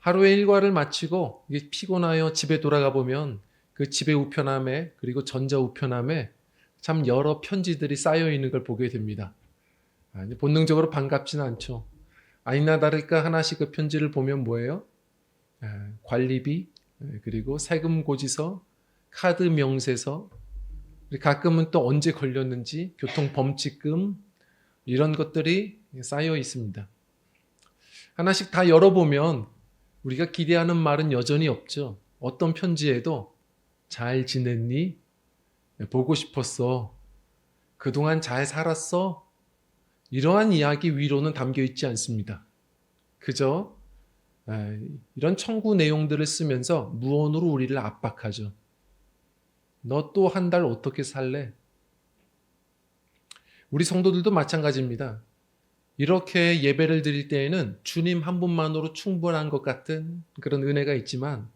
하루의 일과를 마치고 이게 피곤하여 집에 돌아가 보면 그 집의 우편함에 그리고 전자 우편함에 참 여러 편지들이 쌓여 있는 걸 보게 됩니다. 본능적으로 반갑지는 않죠. 아니나 다를까 하나씩 그 편지를 보면 뭐예요? 관리비, 그리고 세금 고지서, 카드 명세서, 가끔은 또 언제 걸렸는지 교통범칙금 이런 것들이 쌓여 있습니다. 하나씩 다 열어보면 우리가 기대하는 말은 여전히 없죠. 어떤 편지에도 잘 지냈니? 보고 싶었어. 그동안 잘 살았어? 이러한 이야기 위로는 담겨 있지 않습니다. 그저 이런 청구 내용들을 쓰면서 무언으로 우리를 압박하죠. 너 또 한 달 어떻게 살래? 우리 성도들도 마찬가지입니다. 이렇게 예배를 드릴 때에는 주님 한 분만으로 충분한 것 같은 그런 은혜가 있지만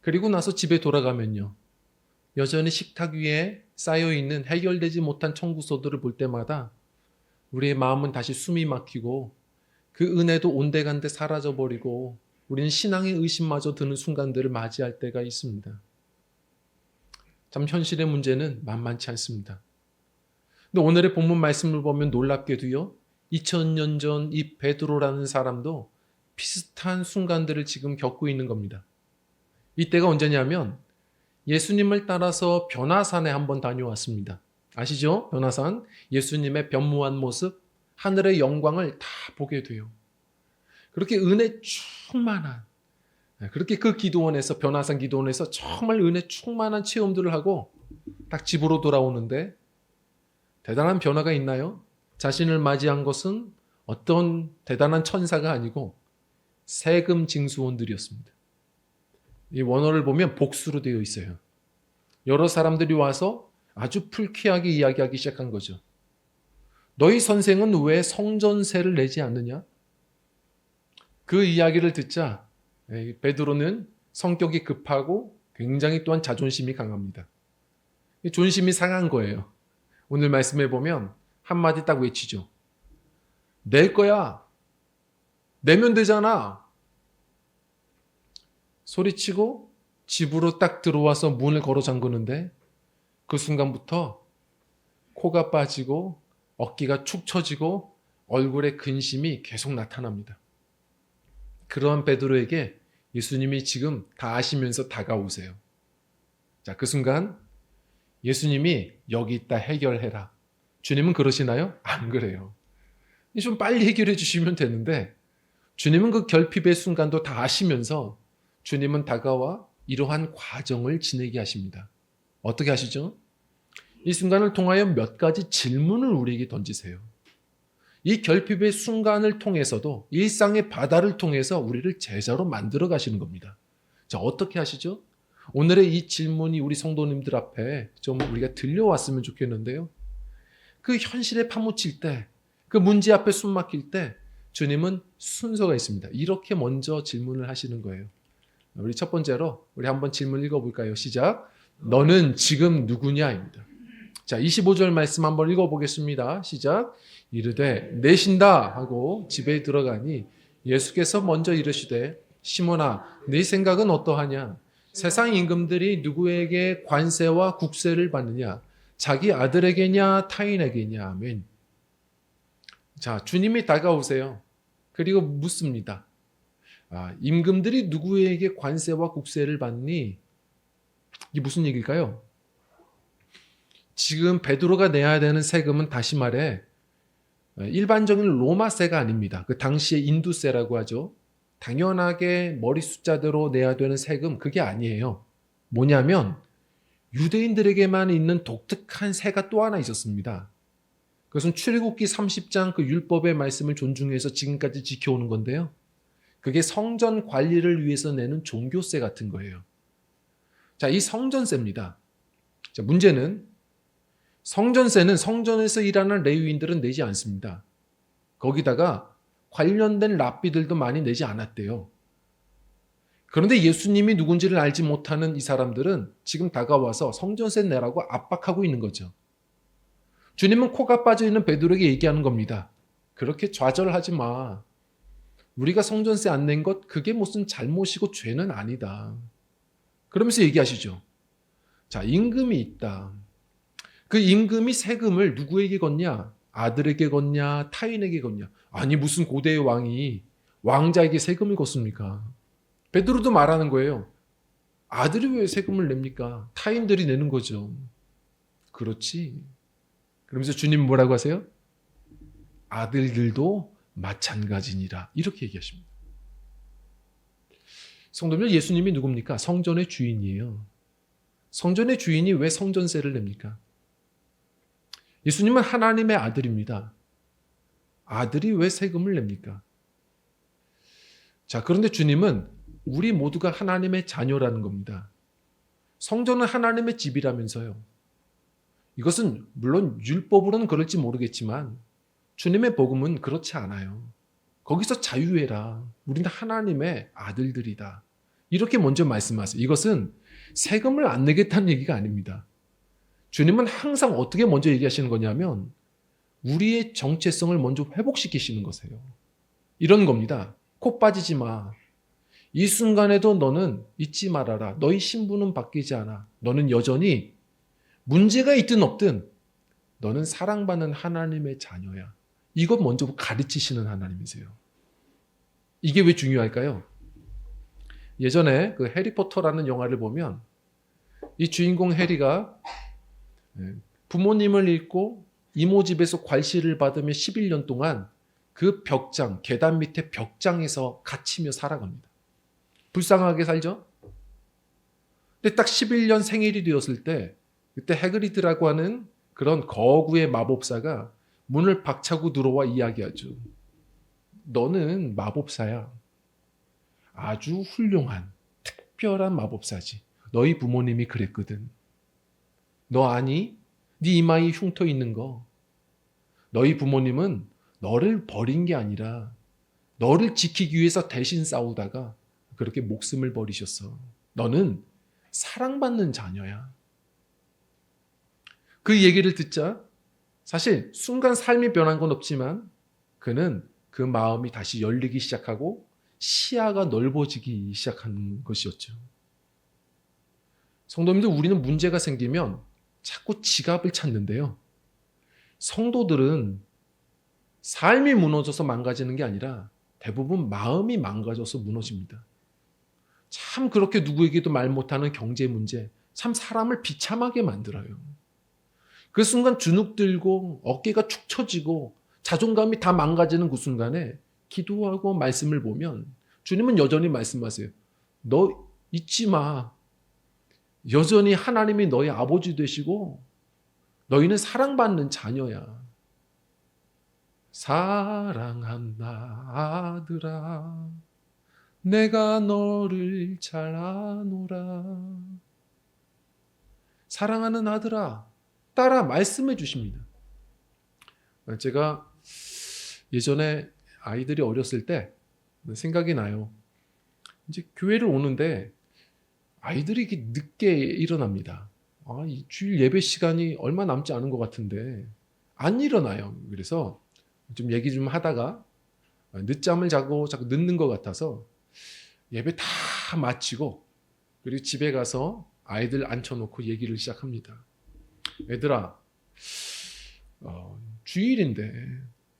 그리고 나서 집에 돌아가면요. 여전히 식탁 위에 쌓여있는 해결되지 못한 청구서들을 볼 때마다 우리의 마음은 다시 숨이 막히고 그 은혜도 온데간데 사라져버리고 우리는 신앙의 의심마저 드는 순간들을 맞이할 때가 있습니다. 참 현실의 문제는 만만치 않습니다. 근데 오늘의 본문 말씀을 보면 놀랍게도요. 2000년 전 이 베드로라는 사람도 비슷한 순간들을 지금 겪고 있는 겁니다. 이때가 언제냐면 예수님을 따라서 변화산에 한번 다녀왔습니다. 아시죠? 변화산. 예수님의 변무한 모습, 하늘의 영광을 다 보게 돼요. 그렇게 은혜 충만한, 그렇게 그 기도원에서, 변화산 기도원에서 정말 은혜 충만한 체험들을 하고 딱 집으로 돌아오는데 대단한 변화가 있나요? 자신을 맞이한 것은 어떤 대단한 천사가 아니고 세금 징수원들이었습니다. 이 원어를 보면 복수로 되어 있어요. 여러 사람들이 와서 아주 불쾌하게 이야기하기 시작한 거죠. 너희 선생은 왜 성전세를 내지 않느냐? 그 이야기를 듣자 베드로는 성격이 급하고 굉장히 또한 자존심이 강합니다. 존심이 상한 거예요. 오늘 말씀해 보면 한마디 딱 외치죠. 낼 거야. 내면 되잖아. 소리치고 집으로 딱 들어와서 문을 걸어 잠그는데 그 순간부터 코가 빠지고 어깨가 축 처지고 얼굴에 근심이 계속 나타납니다. 그러한 베드로에게 예수님이 지금 다 아시면서 다가오세요. 자, 그 순간 예수님이 여기 있다 해결해라. 주님은 그러시나요? 안 그래요. 좀 빨리 해결해 주시면 되는데 주님은 그 결핍의 순간도 다 아시면서 주님은 다가와 이러한 과정을 지내게 하십니다. 어떻게 하시죠? 이 순간을 통하여 몇 가지 질문을 우리에게 던지세요. 이 결핍의 순간을 통해서도 일상의 바다를 통해서 우리를 제자로 만들어 가시는 겁니다. 자, 어떻게 하시죠? 오늘의 이 질문이 우리 성도님들 앞에 좀 우리가 들려왔으면 좋겠는데요. 그 현실에 파묻힐 때, 그 문제 앞에 숨 막힐 때 주님은 순서가 있습니다. 이렇게 먼저 질문을 하시는 거예요. 우리 첫 번째로 우리 한번 질문 읽어볼까요? 시작. 너는 지금 누구냐입니다. 자, 25절 말씀 한번 읽어보겠습니다. 시작. 이르되 내신다 하고 집에 들어가니 예수께서 먼저 이르시되 시몬아 네 생각은 어떠하냐? 세상 임금들이 누구에게 관세와 국세를 받느냐? 자기 아들에게냐 타인에게냐? 아멘. 자, 주님이 다가오세요. 그리고 묻습니다. 임금들이 누구에게 관세와 국세를 받니? 이게 무슨 얘기일까요? 지금 베드로가 내야 되는 세금은 다시 말해 일반적인 로마세가 아닙니다. 그 당시의 인두세라고 하죠. 당연하게 머리 숫자대로 내야 되는 세금 그게 아니에요. 뭐냐면 유대인들에게만 있는 독특한 세가 또 하나 있었습니다. 그것은 출애굽기 30장 그 율법의 말씀을 존중해서 지금까지 지켜오는 건데요. 그게 성전 관리를 위해서 내는 종교세 같은 거예요. 자, 이 성전세입니다. 자, 문제는 성전세는 성전에서 일하는 레위인들은 내지 않습니다. 거기다가 관련된 랍비들도 많이 내지 않았대요. 그런데 예수님이 누군지를 알지 못하는 이 사람들은 지금 다가와서 성전세 내라고 압박하고 있는 거죠. 주님은 코가 빠져있는 베드로에게 얘기하는 겁니다. 그렇게 좌절하지 마. 우리가 성전세 안 낸 것 그게 무슨 잘못이고 죄는 아니다. 그러면서 얘기하시죠. 자, 임금이 있다. 그 임금이 세금을 누구에게 걷냐? 아들에게 걷냐? 타인에게 걷냐? 아니 무슨 고대의 왕이 왕자에게 세금을 걷습니까? 베드로도 말하는 거예요. 아들이 왜 세금을 냅니까? 타인들이 내는 거죠. 그렇지. 그러면서 주님 뭐라고 하세요? 아들들도 마찬가지니라. 이렇게 얘기하십니다. 성도들, 예수님이 누굽니까? 성전의 주인이에요. 성전의 주인이 왜 성전세를 냅니까? 예수님은 하나님의 아들입니다. 아들이 왜 세금을 냅니까? 자, 그런데 주님은 우리 모두가 하나님의 자녀라는 겁니다. 성전은 하나님의 집이라면서요. 이것은 물론 율법으로는 그럴지 모르겠지만 주님의 복음은 그렇지 않아요. 거기서 자유해라. 우리는 하나님의 아들들이다. 이렇게 먼저 말씀하세요. 이것은 세금을 안 내겠다는 얘기가 아닙니다. 주님은 항상 어떻게 먼저 얘기하시는 거냐면 우리의 정체성을 먼저 회복시키시는 거세요. 이런 겁니다. 코 빠지지 마. 이 순간에도 너는 잊지 말아라. 너희 신분은 바뀌지 않아. 너는 여전히 문제가 있든 없든 너는 사랑받는 하나님의 자녀야. 이것 먼저 가르치시는 하나님이세요. 이게 왜 중요할까요? 예전에 그 해리포터라는 영화를 보면 이 주인공 해리가 부모님을 잃고 이모 집에서 괄시를 받으며 11년 동안 그 벽장, 계단 밑에 벽장에서 갇히며 살아갑니다. 불쌍하게 살죠? 근데 딱 11년 생일이 되었을 때 그때 해그리드라고 하는 그런 거구의 마법사가 문을 박차고 들어와 이야기하죠. 너는 마법사야. 아주 훌륭한 특별한 마법사지. 너희 부모님이 그랬거든. 너 아니? 네 이마에 흉터 있는 거. 너희 부모님은 너를 버린 게 아니라 너를 지키기 위해서 대신 싸우다가 그렇게 목숨을 버리셨어. 너는 사랑받는 자녀야. 그 얘기를 듣자 사실 순간 삶이 변한 건 없지만 그는 그 마음이 다시 열리기 시작하고 시야가 넓어지기 시작한 것이었죠. 성도님들, 우리는 문제가 생기면 자꾸 지갑을 찾는데요. 성도들은 삶이 무너져서 망가지는 게 아니라 대부분 마음이 망가져서 무너집니다. 참 그렇게 누구에게도 말 못하는 경제 문제, 참 사람을 비참하게 만들어요. 그 순간 주눅 들고 어깨가 축 처지고 자존감이 다 망가지는 그 순간에 기도하고 말씀을 보면 주님은 여전히 말씀하세요. 너 잊지 마. 여전히 하나님이 너의 아버지 되시고 너희는 사랑받는 자녀야. 사랑한다 아들아 내가 너를 잘 아노라. 사랑하는 아들아 딸아 말씀해 주십니다. 제가 예전에 아이들이 어렸을 때 생각이 나요. 이제 교회를 오는데 아이들이 이렇게 늦게 일어납니다. 이 주일 예배 시간이 얼마 남지 않은 것 같은데 안 일어나요. 그래서 좀 얘기 좀 하다가 늦잠을 자고 자꾸 늦는 것 같아서 예배 다 마치고 그리고 집에 가서 아이들 앉혀놓고 얘기를 시작합니다. 얘들아, 주일인데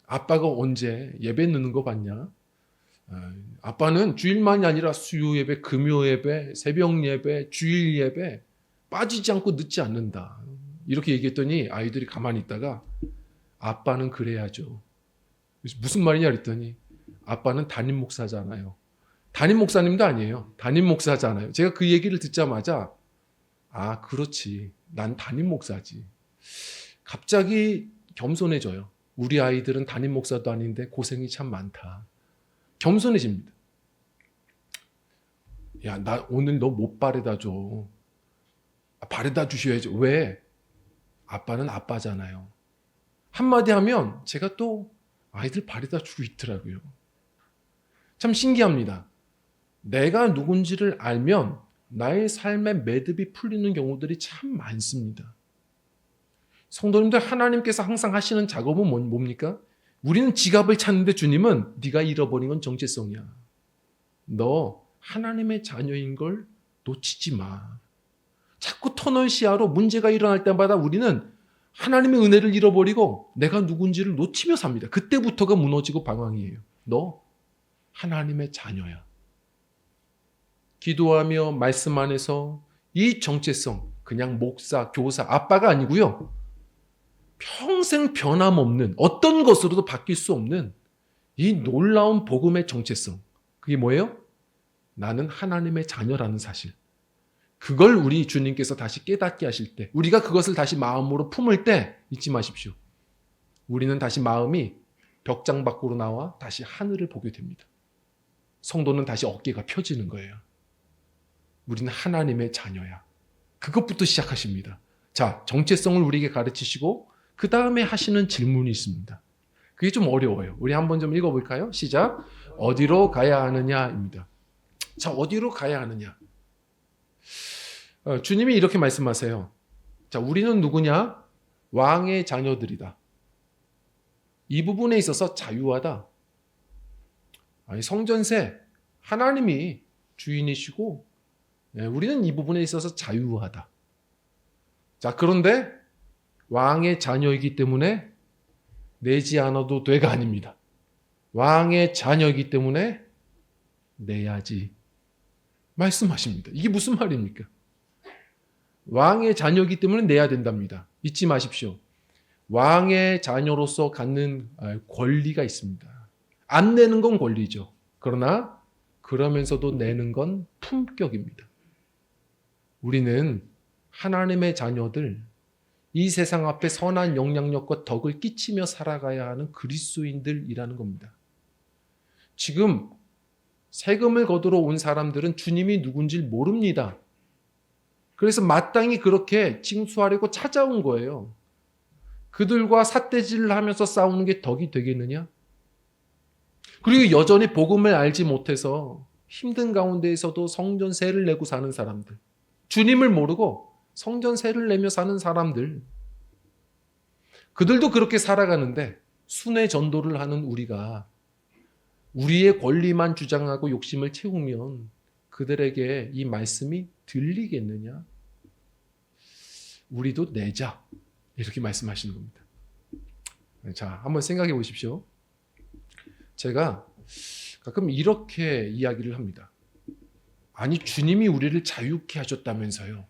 아빠가 언제 예배 늦는 거 봤냐? 아빠는 주일만이 아니라 수요 예배, 금요 예배, 새벽 예배, 주일 예배 빠지지 않고 늦지 않는다. 이렇게 얘기했더니 아이들이 가만히 있다가 아빠는 그래야죠. 무슨 말이냐 그랬더니 아빠는 담임 목사잖아요. 담임 목사님도 아니에요. 담임 목사잖아요. 제가 그 얘기를 듣자마자 그렇지. 난 담임 목사지. 갑자기 겸손해져요. 우리 아이들은 담임 목사도 아닌데 고생이 참 많다. 겸손해집니다. 야, 나 오늘 너 못 바래다 줘. 바래다 주셔야죠. 왜? 아빠는 아빠잖아요. 한마디 하면 제가 또 아이들 바래다 주고 있더라고요. 참 신기합니다. 내가 누군지를 알면 나의 삶의 매듭이 풀리는 경우들이 참 많습니다. 성도님들, 하나님께서 항상 하시는 작업은 뭡니까? 우리는 지갑을 찾는데 주님은 네가 잃어버린 건 정체성이야. 너 하나님의 자녀인 걸 놓치지 마. 자꾸 터널 시야로 문제가 일어날 때마다 우리는 하나님의 은혜를 잃어버리고 내가 누군지를 놓치며 삽니다. 그때부터가 무너지고 방황이에요. 너 하나님의 자녀야. 기도하며 말씀 안에서 이 정체성, 그냥 목사, 교사, 아빠가 아니고요. 평생 변함없는 어떤 것으로도 바뀔 수 없는 이 놀라운 복음의 정체성. 그게 뭐예요? 나는 하나님의 자녀라는 사실. 그걸 우리 주님께서 다시 깨닫게 하실 때, 우리가 그것을 다시 마음으로 품을 때 잊지 마십시오. 우리는 다시 마음이 벽장 밖으로 나와 다시 하늘을 보게 됩니다. 성도는 다시 어깨가 펴지는 거예요. 우리는 하나님의 자녀야. 그것부터 시작하십니다. 자, 정체성을 우리에게 가르치시고 그 다음에 하시는 질문이 있습니다. 그게 좀 어려워요. 우리 한번 좀 읽어볼까요? 시작. 어디로 가야 하느냐입니다. 자, 어디로 가야 하느냐? 주님이 이렇게 말씀하세요. 자, 우리는 누구냐? 왕의 자녀들이다. 이 부분에 있어서 자유하다. 아니, 성전세 하나님이 주인이시고 우리는 이 부분에 있어서 자유하다. 자, 그런데 왕의 자녀이기 때문에 내지 않아도 돼가 아닙니다. 왕의 자녀이기 때문에 내야지 말씀하십니다. 이게 무슨 말입니까? 왕의 자녀이기 때문에 내야 된답니다. 잊지 마십시오. 왕의 자녀로서 갖는 권리가 있습니다. 안 내는 건 권리죠. 그러나 그러면서도 내는 건 품격입니다. 우리는 하나님의 자녀들, 이 세상 앞에 선한 영향력과 덕을 끼치며 살아가야 하는 그리스도인들이라는 겁니다. 지금 세금을 거두러 온 사람들은 주님이 누군지 모릅니다. 그래서 마땅히 그렇게 징수하려고 찾아온 거예요. 그들과 삿대질을 하면서 싸우는 게 덕이 되겠느냐? 그리고 여전히 복음을 알지 못해서 힘든 가운데에서도 성전세를 내고 사는 사람들, 주님을 모르고 성전세를 내며 사는 사람들, 그들도 그렇게 살아가는데 순회 전도를 하는 우리가 우리의 권리만 주장하고 욕심을 채우면 그들에게 이 말씀이 들리겠느냐? 우리도 내자. 이렇게 말씀하시는 겁니다. 자, 한번 생각해 보십시오. 제가 가끔 이렇게 이야기를 합니다. 아니, 주님이 우리를 자유케 하셨다면서요.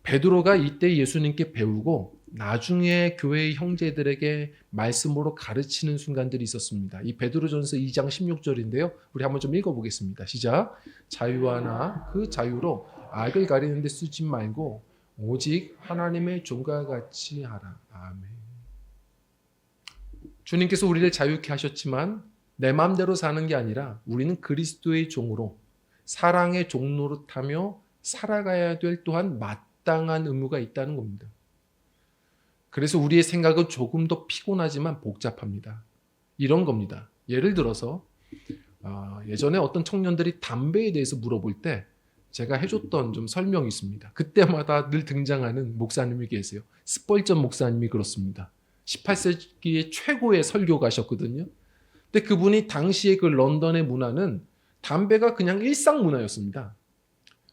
베드로가 이때 예수님께 배우고 나중에 교회의 형제들에게 말씀으로 가르치는 순간들이 있었습니다. 이 베드로전서 2장 16절인데요. 우리 한번 좀 읽어보겠습니다. 시작. 자유하나 그 자유로 악을 가리는 데 쓰지 말고 오직 하나님의 종과 같이 하라. 아멘. 주님께서 우리를 자유케 하셨지만 내 마음대로 사는 게 아니라 우리는 그리스도의 종으로 사랑의 종노릇하며 살아가야 될 또한 마땅한 의무가 있다는 겁니다. 그래서 우리의 생각은 조금 더 피곤하지만 복잡합니다. 이런 겁니다. 예를 들어서 예전에 어떤 청년들이 담배에 대해서 물어볼 때 제가 해줬던 좀 설명이 있습니다. 그때마다 늘 등장하는 목사님이 계세요. 스펄전 목사님이 그렇습니다. 18세기의 최고의 설교가셨거든요. 근데 그분이 당시에 그 런던의 문화는 담배가 그냥 일상 문화였습니다.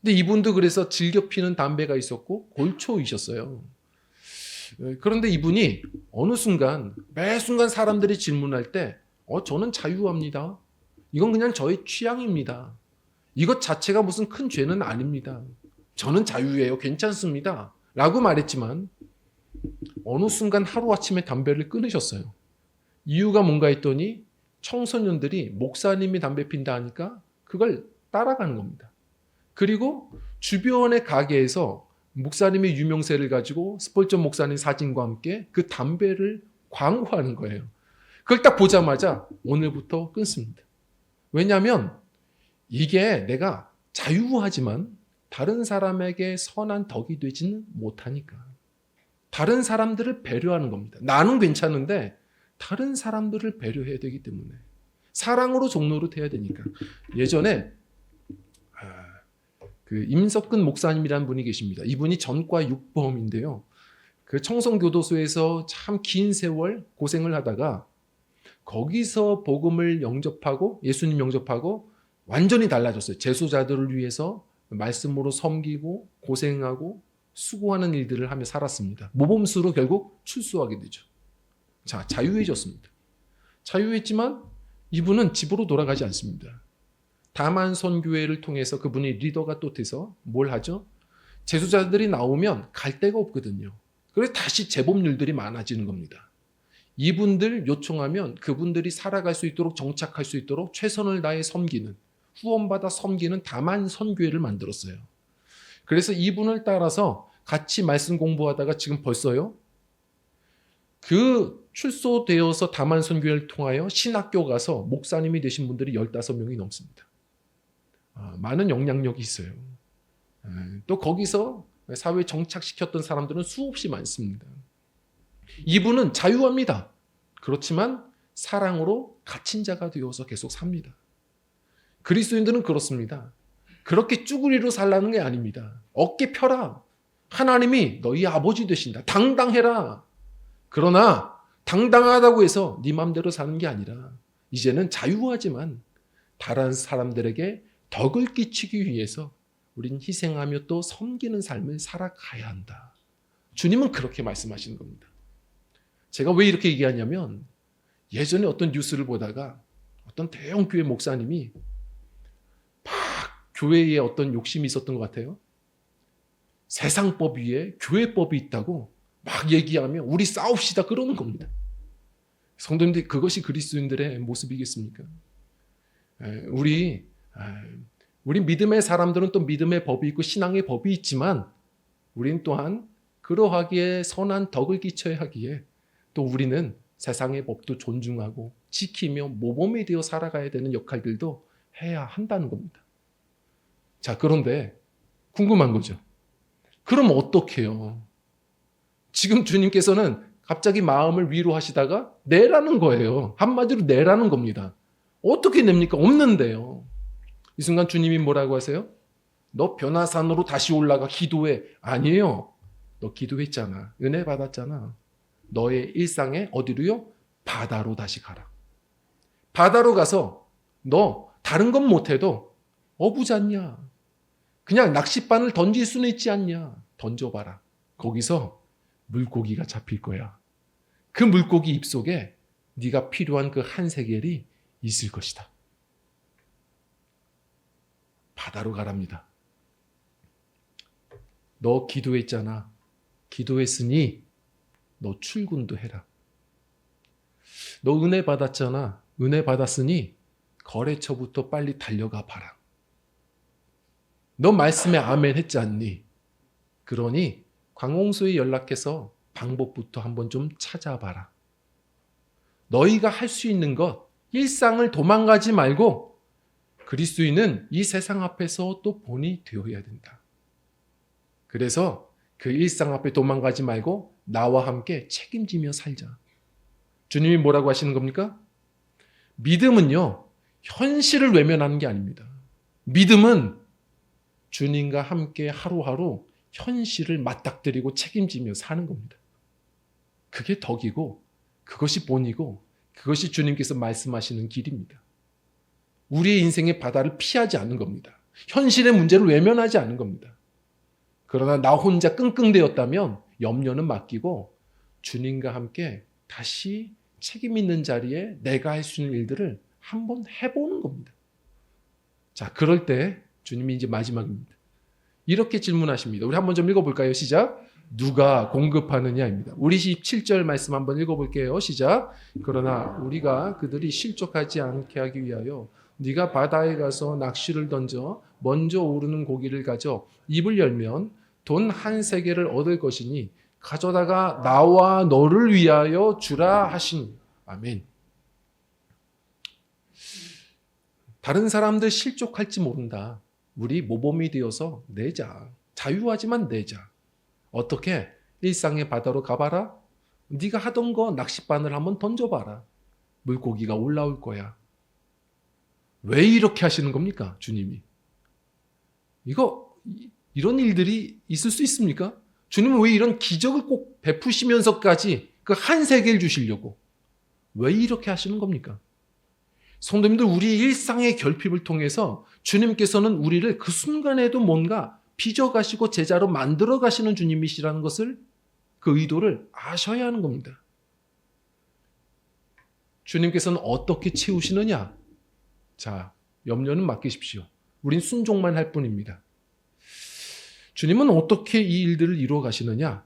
근데 이분도 그래서 즐겨 피는 담배가 있었고 골초이셨어요. 그런데 이분이 어느 순간 매 순간 사람들이 질문할 때 저는 자유합니다. 이건 그냥 저의 취향입니다. 이것 자체가 무슨 큰 죄는 아닙니다. 저는 자유예요. 괜찮습니다. 라고 말했지만 어느 순간 하루아침에 담배를 끊으셨어요. 이유가 뭔가 했더니 청소년들이 목사님이 담배 핀다 하니까 그걸 따라가는 겁니다. 그리고 주변의 가게에서 목사님의 유명세를 가지고 스펄전 목사님 사진과 함께 그 담배를 광고하는 거예요. 그걸 딱 보자마자 오늘부터 끊습니다. 왜냐하면 이게 내가 자유하지만 다른 사람에게 선한 덕이 되지는 못하니까. 다른 사람들을 배려하는 겁니다. 나는 괜찮은데 다른 사람들을 배려해야 되기 때문에. 사랑으로 종노릇해야 되니까. 예전에 그 임석근 목사님이라는 분이 계십니다. 이분이 전과 육범인데요. 그 청송교도소에서 참 긴 세월 고생을 하다가 거기서 복음을 영접하고 예수님 영접하고 완전히 달라졌어요. 제소자들을 위해서 말씀으로 섬기고 고생하고 수고하는 일들을 하며 살았습니다. 모범수로 결국 출소하게 되죠. 자, 자유해졌습니다. 자유했지만 이분은 집으로 돌아가지 않습니다. 다만 선교회를 통해서 그분이 리더가 또 돼서 뭘 하죠? 제소자들이 나오면 갈 데가 없거든요. 그래서 다시 재범률들이 많아지는 겁니다. 이분들 요청하면 그분들이 살아갈 수 있도록 정착할 수 있도록 최선을 다해 섬기는 후원받아 섬기는 다만 선교회를 만들었어요. 그래서 이분을 따라서 같이 말씀 공부하다가 지금 벌써요. 그 출소되어서 다만 선교회를 통하여 신학교 가서 목사님이 되신 분들이 15명이 넘습니다. 많은 영향력이 있어요. 또 거기서 사회에 정착시켰던 사람들은 수없이 많습니다. 이분은 자유합니다. 그렇지만 사랑으로 갇힌 자가 되어서 계속 삽니다. 그리스도인들은 그렇습니다. 그렇게 쭈구리로 살라는 게 아닙니다. 어깨 펴라. 하나님이 너희 아버지 되신다. 당당해라. 그러나 당당하다고 해서 네 맘대로 사는 게 아니라 이제는 자유하지만 다른 사람들에게 덕을 끼치기 위해서 우린 희생하며 또 섬기는 삶을 살아가야 한다. 주님은 그렇게 말씀하시는 겁니다. 제가 왜 이렇게 얘기하냐면 예전에 어떤 뉴스를 보다가 어떤 대형 교회 목사님이 막 교회에 어떤 욕심이 있었던 것 같아요. 세상법 위에 교회법이 있다고 막 얘기하며 우리 싸웁시다 그러는 겁니다. 성도님들 그것이 그리스도인들의 모습이겠습니까? 우리 믿음의 사람들은 또 믿음의 법이 있고 신앙의 법이 있지만 우리는 또한 그러하기에 선한 덕을 끼쳐야 하기에 또 우리는 세상의 법도 존중하고 지키며 모범이 되어 살아가야 되는 역할들도 해야 한다는 겁니다. 자, 그런데 궁금한 거죠. 그럼 어떻게 해요? 지금 주님께서는 갑자기 마음을 위로하시다가 내라는 거예요. 한마디로 내라는 겁니다. 어떻게 냅니까? 없는데요. 이 순간 주님이 뭐라고 하세요? 너 변화산으로 다시 올라가 기도해. 아니에요. 너 기도했잖아. 은혜 받았잖아. 너의 일상에 어디로요? 바다로 다시 가라. 바다로 가서 너 다른 건 못해도 어부잖냐. 그냥 낚싯바늘 던질 수는 있지 않냐. 던져봐라. 거기서 물고기가 잡힐 거야. 그 물고기 입속에 네가 필요한 그 한세겔이 있을 것이다. 바다로 가랍니다. 너 기도했잖아. 기도했으니 너 출근도 해라. 너 은혜 받았잖아. 은혜 받았으니 거래처부터 빨리 달려가 봐라. 너 말씀에 아멘 했지 않니? 그러니 관공서에 연락해서 방법부터 한번 좀 찾아봐라. 너희가 할 수 있는 것, 일상을 도망가지 말고 그리스도인은 이 세상 앞에서 또 본이 되어야 된다. 그래서 그 일상 앞에 도망가지 말고 나와 함께 책임지며 살자. 주님이 뭐라고 하시는 겁니까? 믿음은요, 현실을 외면하는 게 아닙니다. 믿음은 주님과 함께 하루하루 현실을 맞닥뜨리고 책임지며 사는 겁니다. 그게 덕이고 그것이 본이고 그것이 주님께서 말씀하시는 길입니다. 우리의 인생의 바다를 피하지 않는 겁니다. 현실의 문제를 외면하지 않는 겁니다. 그러나 나 혼자 끙끙대었다면 염려는 맡기고 주님과 함께 다시 책임 있는 자리에 내가 할 수 있는 일들을 한번 해보는 겁니다. 자, 그럴 때 주님이 이제 마지막입니다. 이렇게 질문하십니다. 우리 한번 좀 읽어볼까요? 시작. 누가 공급하느냐입니다. 우리 17절 말씀 한번 읽어볼게요. 시작. 그러나 우리가 그들이 실족하지 않게 하기 위하여 네가 바다에 가서 낚시를 던져 먼저 오르는 고기를 가져 입을 열면 돈 한 세겔을 얻을 것이니 가져다가 나와 너를 위하여 주라 하시니. 아멘. 다른 사람들 실족할지 모른다. 우리 모범이 되어서 내자. 자유하지만 내자. 어떻게? 일상의 바다로 가봐라. 네가 하던 거 낚싯바늘 한번 던져봐라. 물고기가 올라올 거야. 왜 이렇게 하시는 겁니까? 주님이. 이런 일들이 있을 수 있습니까? 주님은 왜 이런 기적을 꼭 베푸시면서까지 그 한 세겔 주시려고? 왜 이렇게 하시는 겁니까? 성도님들, 우리 일상의 결핍을 통해서 주님께서는 우리를 그 순간에도 뭔가 빚어가시고 제자로 만들어 가시는 주님이시라는 것을, 그 의도를 아셔야 하는 겁니다. 주님께서는 어떻게 채우시느냐? 자, 염려는 맡기십시오. 우린 순종만 할 뿐입니다. 주님은 어떻게 이 일들을 이루어 가시느냐?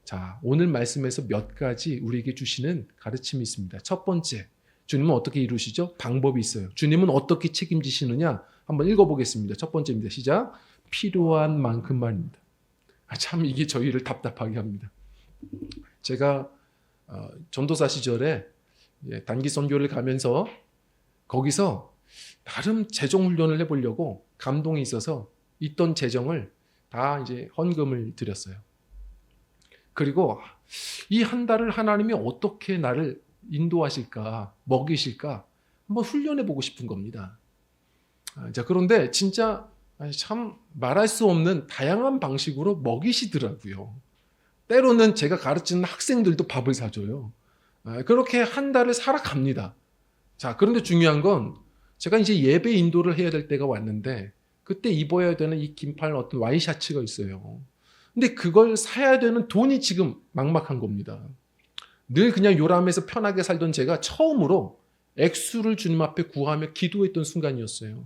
자, 오늘 말씀에서 몇 가지 우리에게 주시는 가르침이 있습니다. 첫 번째, 주님은 어떻게 이루시죠? 방법이 있어요. 주님은 어떻게 책임지시느냐? 한번 읽어보겠습니다. 첫 번째입니다. 시작. 필요한 만큼만입니다. 참 이게 저희를 답답하게 합니다. 제가 전도사 시절에 단기 선교를 가면서 거기서 나름 재정 훈련을 해보려고 감동이 있어서 있던 재정을 다 이제 헌금을 드렸어요. 그리고 이 한 달을 하나님이 어떻게 나를 인도하실까, 먹이실까 한번 훈련해 보고 싶은 겁니다. 자, 그런데 진짜 참 말할 수 없는 다양한 방식으로 먹이시더라고요. 때로는 제가 가르치는 학생들도 밥을 사줘요. 그렇게 한 달을 살아갑니다. 자, 그런데 중요한 건 제가 이제 예배 인도를 해야 될 때가 왔는데 그때 입어야 되는 이 긴팔 어떤 와이셔츠가 있어요. 근데 그걸 사야 되는 돈이 지금 막막한 겁니다. 늘 그냥 요람해서 편하게 살던 제가 처음으로 액수를 주님 앞에 구하며 기도했던 순간이었어요.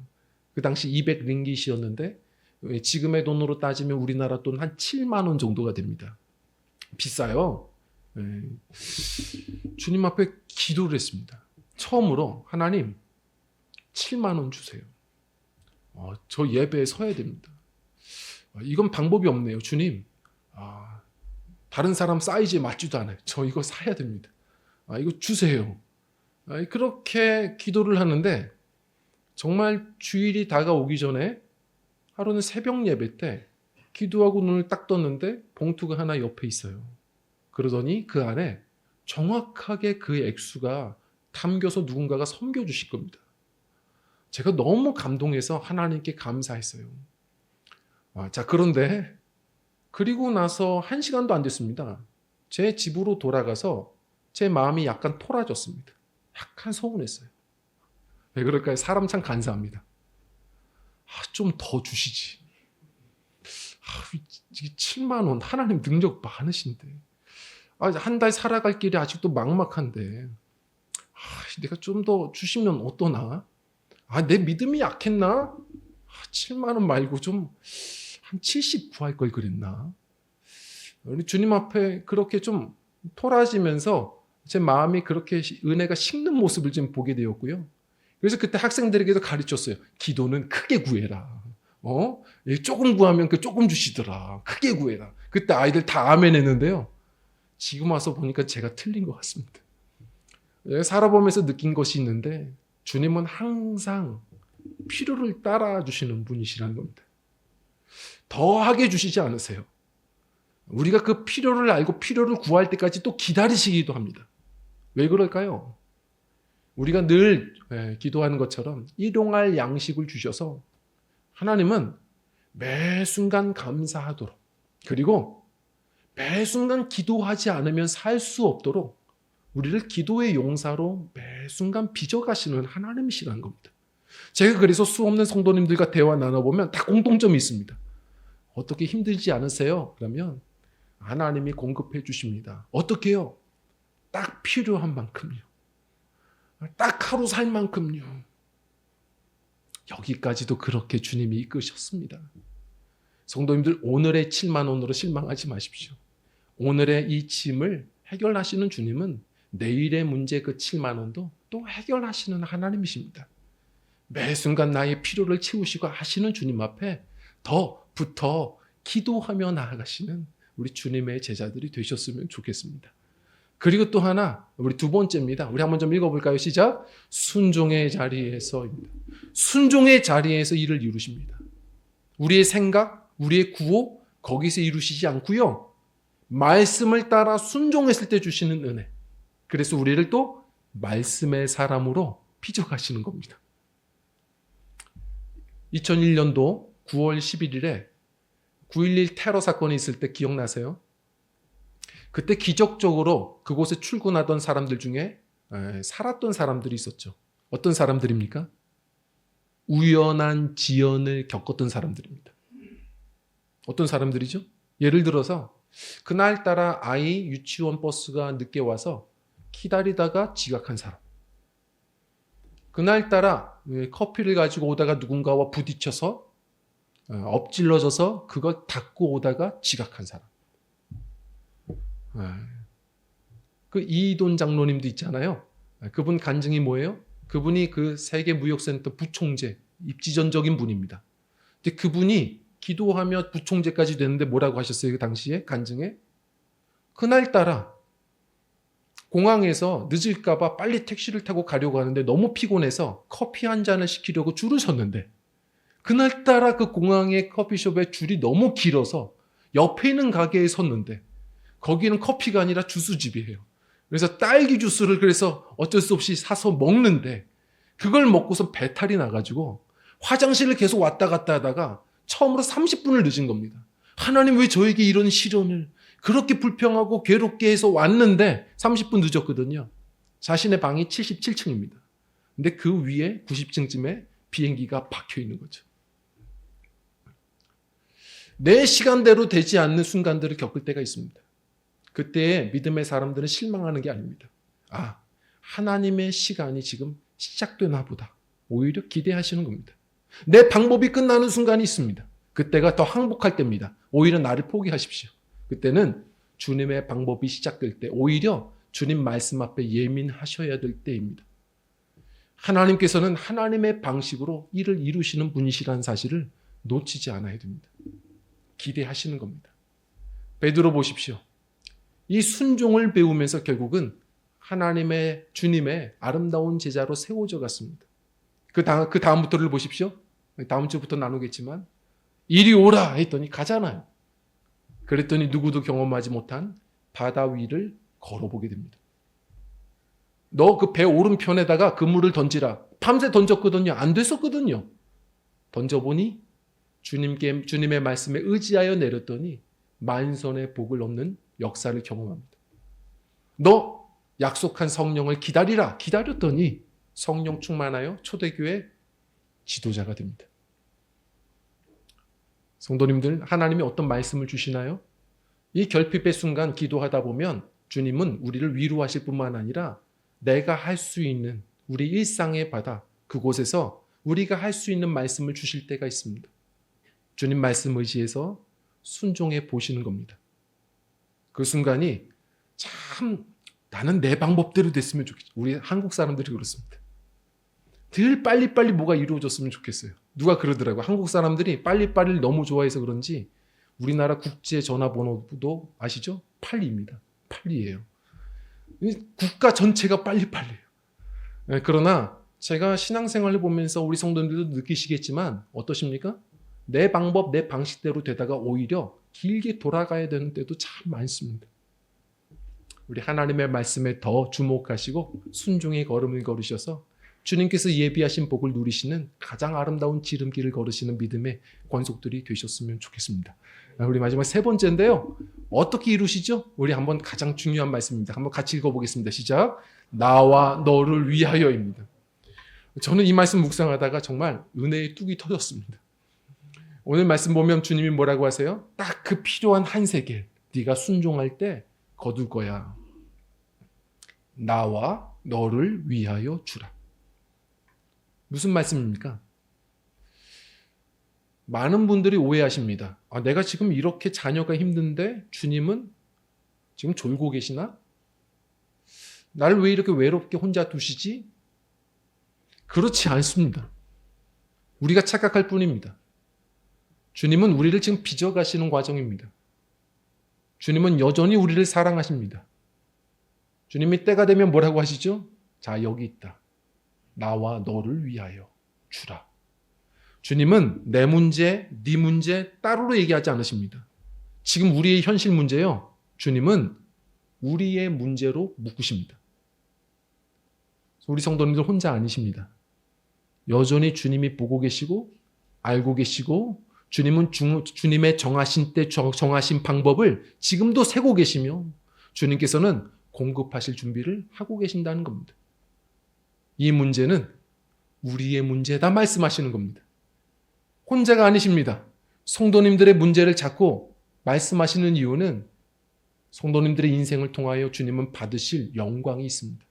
그 당시 200링깃이었는데 지금의 돈으로 따지면 우리나라 돈 한 7만 원 정도가 됩니다. 비싸요. 주님 앞에 기도를 했습니다. 처음으로 하나님 7만 원 주세요. 저 예배에 서야 됩니다. 이건 방법이 없네요. 주님, 다른 사람 사이즈에 맞지도 않아요. 저 이거 사야 됩니다. 이거 주세요. 그렇게 기도를 하는데 정말 주일이 다가오기 전에 하루는 새벽 예배 때 기도하고 눈을 딱 떴는데 봉투가 하나 옆에 있어요. 그러더니 그 안에 정확하게 그 액수가 담겨서 누군가가 섬겨주실 겁니다. 제가 너무 감동해서 하나님께 감사했어요. 자, 그런데 그리고 나서 1시간도 안 됐습니다. 제 집으로 돌아가서 제 마음이 약간 토라졌습니다. 약간 서운했어요. 왜 그럴까요? 사람 참 간사합니다. 좀 더 주시지. 7만 원, 하나님 능력 많으신데. 한 달 살아갈 길이 아직도 막막한데. 내가 좀 더 주시면 어떠나? 내 믿음이 약했나? 7만 원 말고 좀 한 70 구할 걸 그랬나? 주님 앞에 그렇게 좀 토라지면서 제 마음이 그렇게 은혜가 식는 모습을 좀 보게 되었고요. 그래서 그때 학생들에게도 가르쳤어요. 기도는 크게 구해라. 조금 구하면 그 조금 주시더라. 크게 구해라. 그때 아이들 다 아멘 했는데요. 지금 와서 보니까 제가 틀린 것 같습니다. 살아보면서 느낀 것이 있는데 주님은 항상 필요를 따라주시는 분이시라는 겁니다. 더하게 주시지 않으세요. 우리가 그 필요를 알고 필요를 구할 때까지 또 기다리시기도 합니다. 왜 그럴까요? 우리가 늘 기도하는 것처럼 일용할 양식을 주셔서 하나님은 매 순간 감사하도록, 그리고 매 순간 기도하지 않으면 살 수 없도록 우리를 기도의 용사로 매 순간 빚어가시는 하나님이시라는 겁니다. 제가 그래서 수없는 성도님들과 대화 나눠보면 다 공통점이 있습니다. 어떻게 힘들지 않으세요? 그러면 하나님이 공급해 주십니다. 어떻게요? 딱 필요한 만큼요. 딱 하루 살 만큼요. 여기까지도 그렇게 주님이 이끄셨습니다. 성도님들, 오늘의 7만 원으로 실망하지 마십시오. 오늘의 이 짐을 해결하시는 주님은 내일의 문제 그 7만 원도 또 해결하시는 하나님이십니다. 매 순간 나의 필요를 채우시고 하시는 주님 앞에 더 붙어 기도하며 나아가시는 우리 주님의 제자들이 되셨으면 좋겠습니다. 그리고 또 하나, 우리 두 번째입니다. 우리 한번 좀 읽어볼까요? 시작. 순종의 자리에서입니다. 순종의 자리에서 일을 이루십니다. 우리의 생각, 우리의 구호 거기서 이루시지 않고요. 말씀을 따라 순종했을 때 주시는 은혜. 그래서 우리를 또 말씀의 사람으로 빚어가시는 겁니다. 2001년도 9월 11일에 9.11 테러 사건이 있을 때 기억나세요? 그때 기적적으로 그곳에 출근하던 사람들 중에 살았던 사람들이 있었죠. 어떤 사람들입니까? 우연한 지연을 겪었던 사람들입니다. 어떤 사람들이죠? 예를 들어서 그날따라 아이 유치원 버스가 늦게 와서 기다리다가 지각한 사람. 그날따라 커피를 가지고 오다가 누군가와 부딪혀서 엎질러져서 그걸 닦고 오다가 지각한 사람. 그 이이돈 장로님도 있잖아요. 그분 간증이 뭐예요? 그분이 그 세계무역센터 부총재, 입지전적인 분입니다. 근데 그분이 기도하며 부총재까지 됐는데 뭐라고 하셨어요? 그 당시에 간증에? 그날따라 공항에서 늦을까봐 빨리 택시를 타고 가려고 하는데 너무 피곤해서 커피 한 잔을 시키려고 줄을 섰는데 그날따라 그 공항의 커피숍에 줄이 너무 길어서 옆에 있는 가게에 섰는데 거기는 커피가 아니라 주스집이에요. 그래서 딸기 주스를 그래서 어쩔 수 없이 사서 먹는데 그걸 먹고서 배탈이 나가지고 화장실을 계속 왔다 갔다 하다가 처음으로 30분을 늦은 겁니다. 하나님 왜 저에게 이런 시련을 그렇게 불평하고 괴롭게 해서 왔는데 30분 늦었거든요. 자신의 방이 77층입니다. 근데 그 위에 90층쯤에 비행기가 박혀 있는 거죠. 내 시간대로 되지 않는 순간들을 겪을 때가 있습니다. 그때 믿음의 사람들은 실망하는 게 아닙니다. 하나님의 시간이 지금 시작되나 보다. 오히려 기대하시는 겁니다. 내 방법이 끝나는 순간이 있습니다. 그때가 더 항복할 때입니다. 오히려 나를 포기하십시오. 그때는 주님의 방법이 시작될 때 오히려 주님 말씀 앞에 예민하셔야 될 때입니다. 하나님께서는 하나님의 방식으로 일을 이루시는 분이시라는 사실을 놓치지 않아야 됩니다. 기대하시는 겁니다. 베드로 보십시오. 이 순종을 배우면서 결국은 하나님의 주님의 아름다운 제자로 세워져 갔습니다. 그 다음부터를 보십시오. 다음 주부터 나누겠지만 이리 오라 했더니 가잖아요. 그랬더니 누구도 경험하지 못한 바다 위를 걸어보게 됩니다. 너 그 배 오른편에다가 그물을 던지라. 밤새 던졌거든요. 안 됐었거든요. 던져보니 주님의 말씀에 의지하여 내렸더니 만선의 복을 얻는 역사를 경험합니다. 너 약속한 성령을 기다리라. 기다렸더니 성령 충만하여 초대교회 지도자가 됩니다. 성도님들, 하나님이 어떤 말씀을 주시나요? 이 결핍의 순간 기도하다 보면 주님은 우리를 위로하실 뿐만 아니라 내가 할 수 있는 우리 일상의 바다, 그곳에서 우리가 할 수 있는 말씀을 주실 때가 있습니다. 주님 말씀 의지해서 순종해 보시는 겁니다. 그 순간이 참 나는 내 방법대로 됐으면 좋겠죠. 우리 한국 사람들이 그렇습니다. 늘 빨리빨리 뭐가 이루어졌으면 좋겠어요. 누가 그러더라고요. 한국 사람들이 빨리빨리를 너무 좋아해서 그런지 우리나라 국제 전화번호도 아시죠? 82입니다. 82예요. 국가 전체가 빨리빨리예요. 그러나 제가 신앙생활을 보면서 우리 성도님들도 느끼시겠지만 어떠십니까? 내 방법, 내 방식대로 되다가 오히려 길게 돌아가야 되는 때도 참 많습니다. 우리 하나님의 말씀에 더 주목하시고 순종의 걸음을 걸으셔서 주님께서 예비하신 복을 누리시는 가장 아름다운 지름길을 걸으시는 믿음의 권속들이 되셨으면 좋겠습니다. 우리 마지막 세 번째인데요. 어떻게 이루시죠? 우리 한번 가장 중요한 말씀입니다. 한번 같이 읽어보겠습니다. 시작. 나와 너를 위하여입니다. 저는 이 말씀 묵상하다가 정말 은혜의 뚝이 터졌습니다. 오늘 말씀 보면 주님이 뭐라고 하세요? 딱 그 필요한 한 세겔 네가 순종할 때 거둘 거야. 나와 너를 위하여 주라. 무슨 말씀입니까? 많은 분들이 오해하십니다. 내가 지금 이렇게 자녀가 힘든데 주님은 지금 졸고 계시나? 나를 왜 이렇게 외롭게 혼자 두시지? 그렇지 않습니다. 우리가 착각할 뿐입니다. 주님은 우리를 지금 빚어가시는 과정입니다. 주님은 여전히 우리를 사랑하십니다. 주님이 때가 되면 뭐라고 하시죠? 자, 여기 있다. 나와 너를 위하여 주라. 주님은 내 문제, 네 문제 따로 얘기하지 않으십니다. 지금 우리의 현실 문제요. 주님은 우리의 문제로 묶으십니다. 우리 성도님들 혼자 아니십니다. 여전히 주님이 보고 계시고 알고 계시고 주님은 주님의 정하신 때 정하신 방법을 지금도 세고 계시며 주님께서는 공급하실 준비를 하고 계신다는 겁니다. 이 문제는 우리의 문제다 말씀하시는 겁니다. 혼자가 아니십니다. 성도님들의 문제를 자꾸 말씀하시는 이유는 성도님들의 인생을 통하여 주님은 받으실 영광이 있습니다.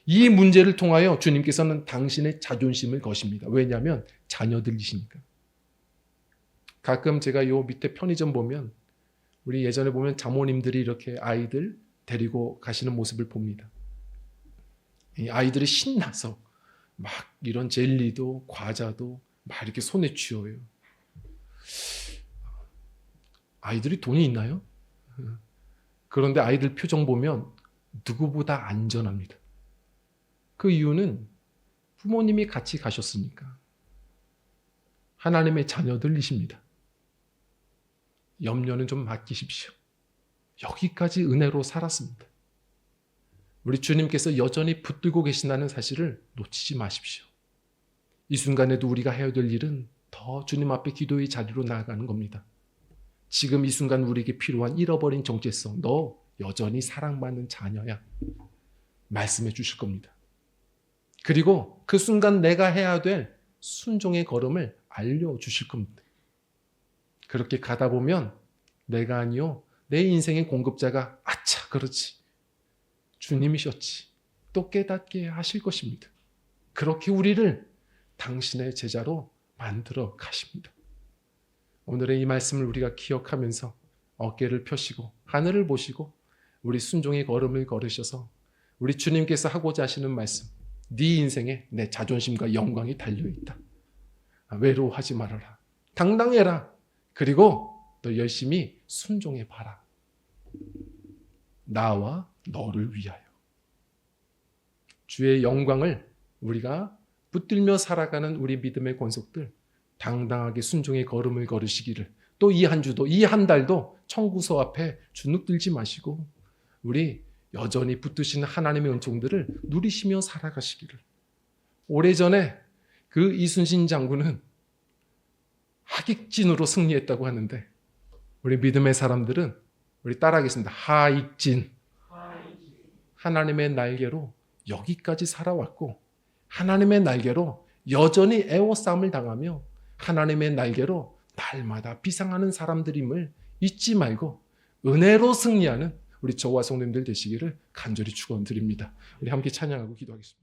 이 문제를 통하여 주님께서는 당신의 자존심을 거십니다. 왜냐하면 자녀들이시니까. 가끔 제가 요 밑에 편의점 보면 우리 예전에 보면 장모님들이 이렇게 아이들 데리고 가시는 모습을 봅니다. 이 아이들이 신나서 막 이런 젤리도 과자도 막 이렇게 손에 쥐어요. 아이들이 돈이 있나요? 그런데 아이들 표정 보면 누구보다 안전합니다. 그 이유는 부모님이 같이 가셨으니까. 하나님의 자녀들이십니다. 염려는 좀 맡기십시오. 여기까지 은혜로 살았습니다. 우리 주님께서 여전히 붙들고 계신다는 사실을 놓치지 마십시오. 이 순간에도 우리가 해야 될 일은 더 주님 앞에 기도의 자리로 나아가는 겁니다. 지금 이 순간 우리에게 필요한 잃어버린 정체성, 너 여전히 사랑받는 자녀야. 말씀해 주실 겁니다. 그리고 그 순간 내가 해야 될 순종의 걸음을 알려주실 겁니다. 그렇게 가다 보면 내가 아니요, 내 인생의 공급자가 아차 그렇지, 주님이셨지, 또 깨닫게 하실 것입니다. 그렇게 우리를 당신의 제자로 만들어 가십니다. 오늘의 이 말씀을 우리가 기억하면서 어깨를 펴시고 하늘을 보시고 우리 순종의 걸음을 걸으셔서 우리 주님께서 하고자 하시는 말씀, 네 인생에 내 자존심과 영광이 달려있다. 외로워하지 말아라. 당당해라. 그리고 너 열심히 순종해봐라. 나와 너를 위하여. 주의 영광을 우리가 붙들며 살아가는 우리 믿음의 권속들, 당당하게 순종의 걸음을 걸으시기를, 또 이 한 주도, 이 한 달도 청구서 앞에 주눅들지 마시고 우리 여전히 붙드시는 하나님의 은총들을 누리시며 살아가시기를. 오래전에 그 이순신 장군은 하익진으로 승리했다고 하는데 우리 믿음의 사람들은 우리 따라하겠습니다. 하익진. 하나님의 날개로 여기까지 살아왔고 하나님의 날개로 여전히 애워싸움을 당하며 하나님의 날개로 날마다 비상하는 사람들임을 잊지 말고 은혜로 승리하는 우리 저와 성도님들 되시기를 간절히 축원드립니다. 우리 함께 찬양하고 기도하겠습니다.